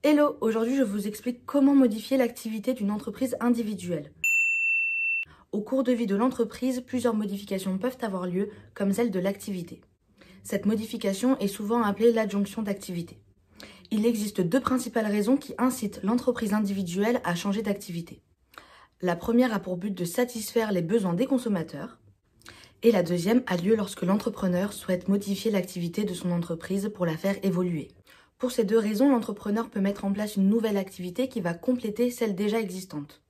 Hello, aujourd'hui je vous explique comment modifier l'activité d'une entreprise individuelle. Au cours de vie de l'entreprise, plusieurs modifications peuvent avoir lieu, comme celle de l'activité. Cette modification est souvent appelée l'adjonction d'activité. Il existe deux principales raisons qui incitent l'entreprise individuelle à changer d'activité. La première a pour but de satisfaire les besoins des consommateurs, et la deuxième a lieu lorsque l'entrepreneur souhaite modifier l'activité de son entreprise pour la faire évoluer. Pour ces deux raisons, l'entrepreneur peut mettre en place une nouvelle activité qui va compléter celle déjà existante.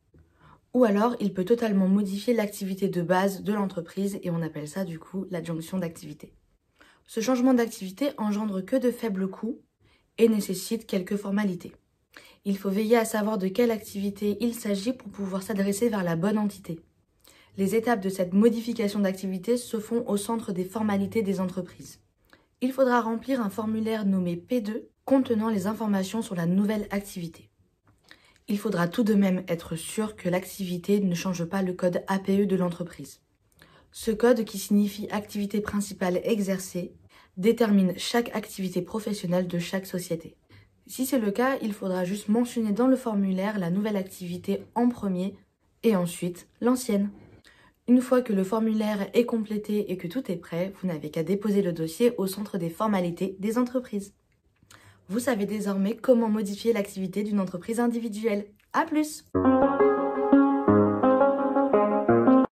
Ou alors, il peut totalement modifier l'activité de base de l'entreprise et on appelle ça du coup l'adjonction d'activité. Ce changement d'activité engendre que de faibles coûts et nécessite quelques formalités. Il faut veiller à savoir de quelle activité il s'agit pour pouvoir s'adresser vers la bonne entité. Les étapes de cette modification d'activité se font au centre des formalités des entreprises. Il faudra remplir un formulaire nommé P2 contenant les informations sur la nouvelle activité. Il faudra tout de même être sûr que l'activité ne change pas le code APE de l'entreprise. Ce code, qui signifie activité principale exercée, détermine chaque activité professionnelle de chaque société. Si c'est le cas, il faudra juste mentionner dans le formulaire la nouvelle activité en premier et ensuite l'ancienne. Une fois que le formulaire est complété et que tout est prêt, vous n'avez qu'à déposer le dossier au centre des formalités des entreprises. Vous savez désormais comment modifier l'activité d'une entreprise individuelle. À plus!